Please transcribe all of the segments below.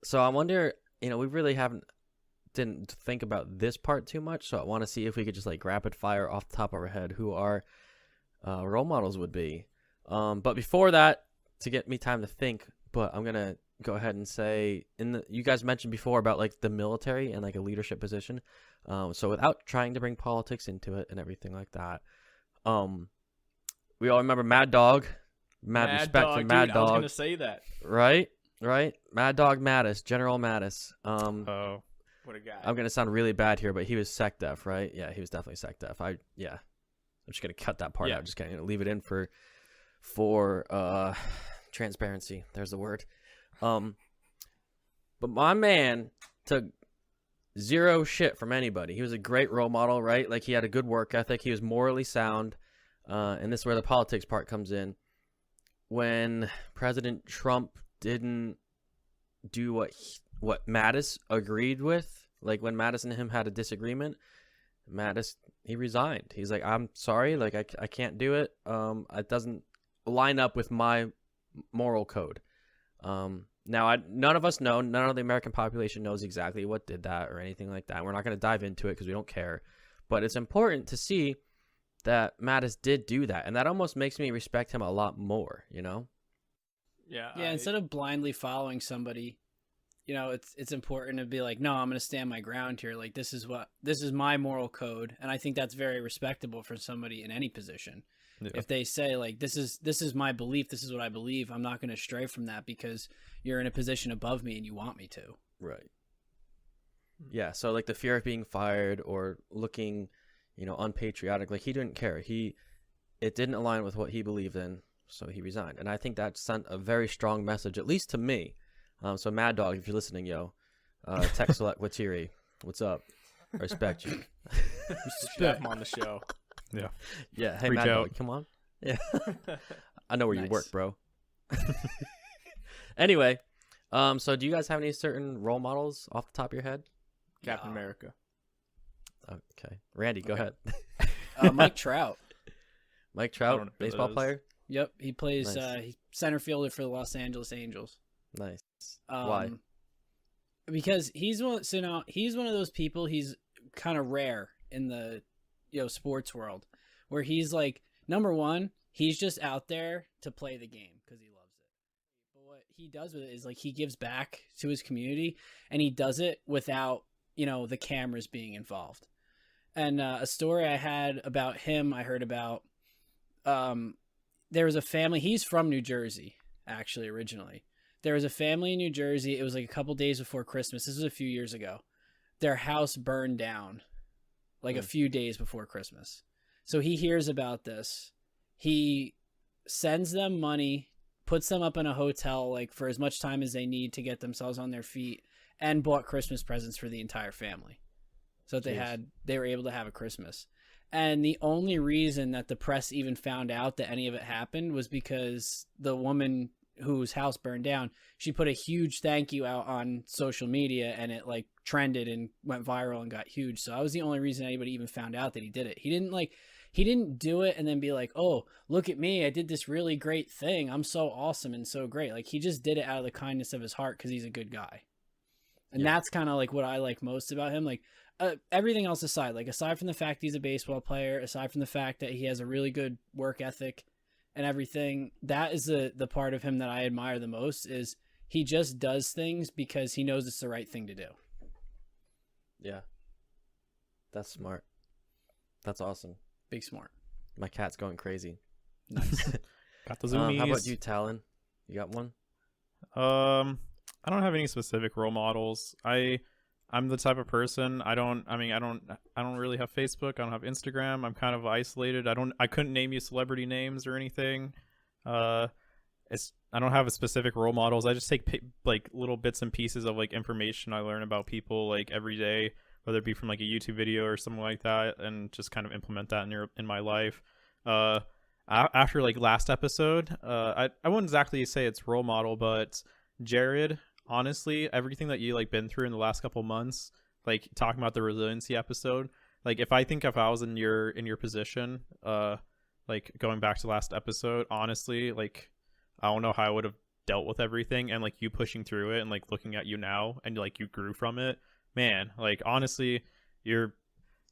So I wonder, we really didn't think about this part too much. So I want to see if we could just like rapid fire off the top of our head who our role models would be. But before that, to get me time to think, but I'm gonna go ahead and say you guys mentioned before about like the military and like a leadership position. So without trying to bring politics into it and everything like that, we all remember Mad Dog. Mad respect for Mad Dog. I was gonna say that. Right. Mad Dog Mattis, General Mattis. Oh, what a guy. I'm gonna sound really bad here, but he was SecDef, right? Yeah, he was definitely SecDef. I'm just gonna cut that part out. Just gonna leave it in for transparency. There's the word. But my man took zero shit from anybody. He was a great role model, right? Like he had a good work ethic. He was morally sound. And this is where the politics part comes in. When President Trump didn't do what Mattis agreed with, like when Mattis and him had a disagreement, Mattis, he resigned. He's like, I'm sorry, like I can't do it. It doesn't line up with my moral code. Now none of us know, none of the American population knows exactly what did that or anything like that. We're not going to dive into it because we don't care. But it's important to see that Mattis did do that, and that almost makes me respect him a lot more, Yeah, instead of blindly following somebody, it's important to be like, no, I'm going to stand my ground here. Like this is my moral code, and I think that's very respectable for somebody in any position. Yeah. If they say like this is my belief, this is what I believe, I'm not going to stray from that because you're in a position above me and you want me to. Right. Yeah, so like the fear of being fired or looking unpatriotic, like he didn't care. It didn't align with what he believed in, so he resigned. And I think that sent a very strong message, at least to me. So Mad Dog, if you're listening, text select Watiri, what's up? I respect you. Have him on the show. Yeah. Yeah. Hey, Reach Mad out. Dog, come on. Yeah. I know where Nice. you work, bro. Anyway, so do you guys have any certain role models off the top of your head? Captain America. Okay. Randy, go ahead. Mike Trout. Mike I don't Trout, know who baseball that is. player? Yep, he plays Nice. he's center fielder for the Los Angeles Angels. Nice. Why? Because he's one of those people. He's kind of rare in the sports world, where he's like, number one, he's just out there to play the game because he loves it. But what he does with it is like he gives back to his community, and he does it without the cameras being involved. And a story I had about him, I heard about. There was a family. He's from New Jersey, actually, originally. There was a family in New Jersey. It was like a couple days before Christmas. This was a few years ago. Their house burned down like a few days before Christmas. So he hears about this. He sends them money, puts them up in a hotel like for as much time as they need to get themselves on their feet, and bought Christmas presents for the entire family. So that they were able to have a Christmas. And the only reason that the press even found out that any of it happened was because the woman whose house burned down, she put a huge thank you out on social media, and it like trended and went viral and got huge. So that was the only reason anybody even found out that he did it. He didn't do it and then be like, oh, look at me, I did this really great thing, I'm so awesome and so great. Like he just did it out of the kindness of his heart because he's a good guy. And that's kind of like what I like most about him. Like everything else aside, like aside from the fact he's a baseball player, aside from the fact that he has a really good work ethic and everything, that is the part of him that I admire the most. Is he just does things because he knows it's the right thing to do. Yeah. That's smart. That's awesome. Big smart. My cat's going crazy. Nice. Got the zoomies. How about you, Talon? You got one? I don't have any specific role models. I'm the type of person, I don't really have Facebook. I don't have Instagram. I'm kind of isolated. I couldn't name you celebrity names or anything. I don't have a specific role models. I just take like little bits and pieces of like information I learn about people like every day, whether it be from like a YouTube video or something like that, and just kind of implement that in my life. After like last episode, I wouldn't exactly say it's role model, but Jared, honestly, everything that you like been through in the last couple months, like talking about the resiliency episode, like if I was in your position, like going back to last episode, honestly, like I don't know how I would have dealt with everything, and like you pushing through it and like looking at you now and like you grew from it, man, like honestly, you're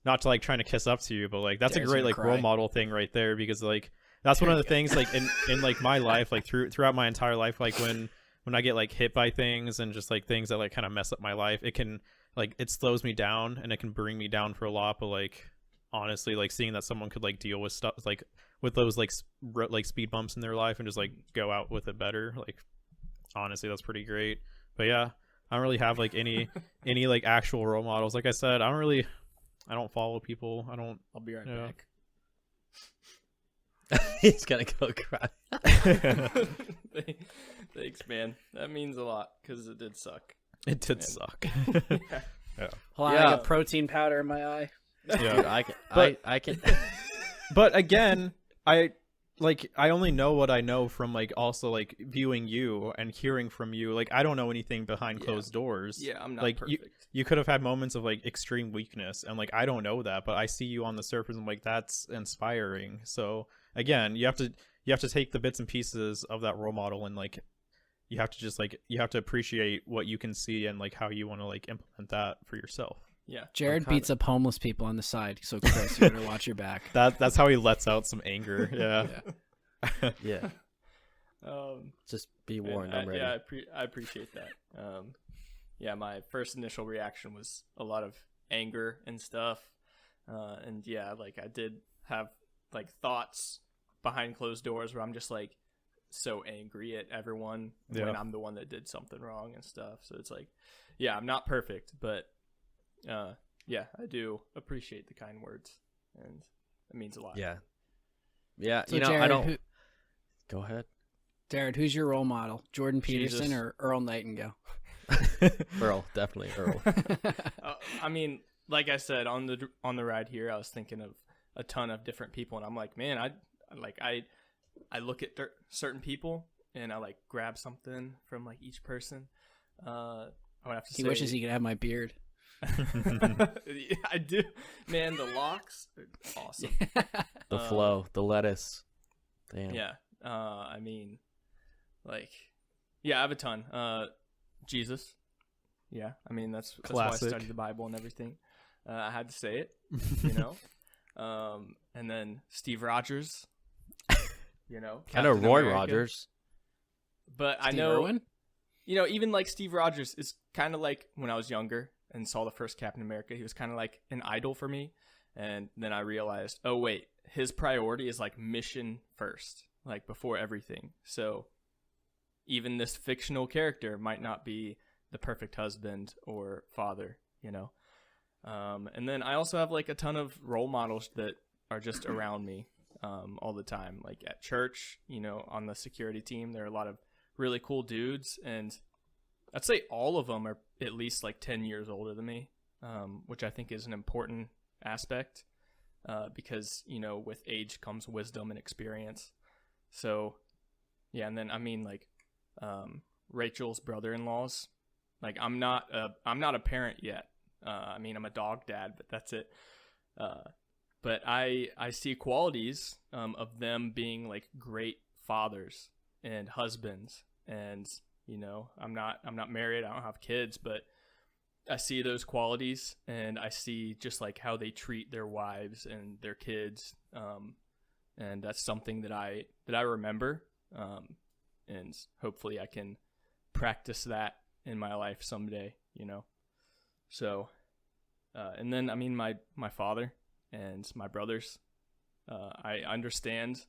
not to like trying to kiss up to you, but like that's Jared's a great gonna like cry. role model thing right there, because like that's one of the things like in like my life, like throughout my entire life, like when I get like hit by things and just like things that like kind of mess up my life, it can like it slows me down and it can bring me down for a lot. But like honestly, like seeing that someone could like deal with stuff like with those like like speed bumps in their life and just like go out with it better, like honestly that's pretty great. But yeah, I don't really have like any like actual role models. Like I said, I don't follow people. I'll be right Yeah. back. He's gonna go cry. Thanks, man. That means a lot because it did suck. It did Man. suck. Hold on, I got protein powder in my eye. Yeah. Dude, I can. But- I can. But again, I only know what I know from like also like viewing you and hearing from you. Like I don't know anything behind Yeah. closed doors. Yeah, I'm not like perfect. you could have had moments of like extreme weakness, and like I don't know that, but I see you on the surface and I'm like that's inspiring. So again, you have to take the bits and pieces of that role model, and like you have to just like you have to appreciate what you can see and like how you want to like implement that for yourself. Yeah. Jared kinda- beats up homeless people on the side, so Chris, you better watch your back. That's how he lets out some anger. Yeah. Yeah. Um, Just be man, warned. I'm ready. Yeah, I appreciate that. Yeah, my first initial reaction was a lot of anger and stuff. And yeah, like I did have like thoughts behind closed doors where I'm just like so angry at everyone when Yeah. I'm the one that did something wrong and stuff. So it's like, yeah, I'm not perfect, but yeah, I do appreciate the kind words, and it means a lot. Yeah. Yeah. So you know, Jared, I don't. Go ahead. Jared, who's your role model? Jordan Peterson Jesus. or Earl Nightingale? Earl, definitely Earl. I mean, like I said on the ride here, I was thinking of a ton of different people, and I'm like, man, I look at certain people and I like grab something from like each person. I would have to He say, wishes he could have my beard. I do, man. The locks are awesome. The flow, the lettuce. Damn. Yeah. I mean, like, yeah, I have a ton. Jesus. Yeah. I mean, that's why I Classic. studied the Bible and everything. I had to say it, you know. And then Steve Rogers. You know. I know Captain Roy America. Rogers. But I Steve know, Irwin? you know, even like Steve Rogers is kind of like when I was younger and saw the first Captain America, he was kind of like an idol for me. And then I realized, oh wait, his priority is like mission first, like before everything. So even this fictional character might not be the perfect husband or father, you know? And then I also have like a ton of role models that are just around me all the time. Like at church, you know, on the security team, there are a lot of really cool dudes, and I'd say all of them are at least like 10 years older than me, which I think is an important aspect because, you know, with age comes wisdom and experience. So, yeah, and then I mean like Rachel's brother-in-laws. Like I'm not a parent yet. I mean, I'm a dog dad, but that's it. But I see qualities of them being like great fathers and husbands, and you know, I'm not married, I don't have kids, but I see those qualities, and I see just like how they treat their wives and their kids, and that's something that I remember, and hopefully I can practice that in my life someday, you know. So, and then I mean my father and my brothers, I understand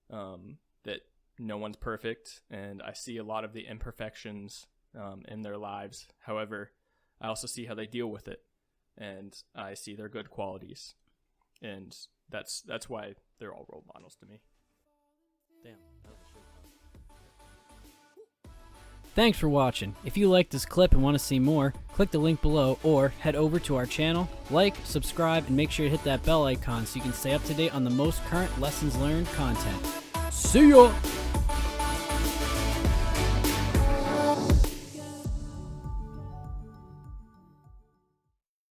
that no one's perfect, and I see a lot of the imperfections in their lives. However, I also see how they deal with it, and I see their good qualities, and that's why they're all role models to me. Damn. That was a short one. Thanks for watching. If you liked this clip and want to see more, click the link below or head over to our channel, like, subscribe, and make sure to hit that bell icon so you can stay up to date on the most current lessons learned content. See ya!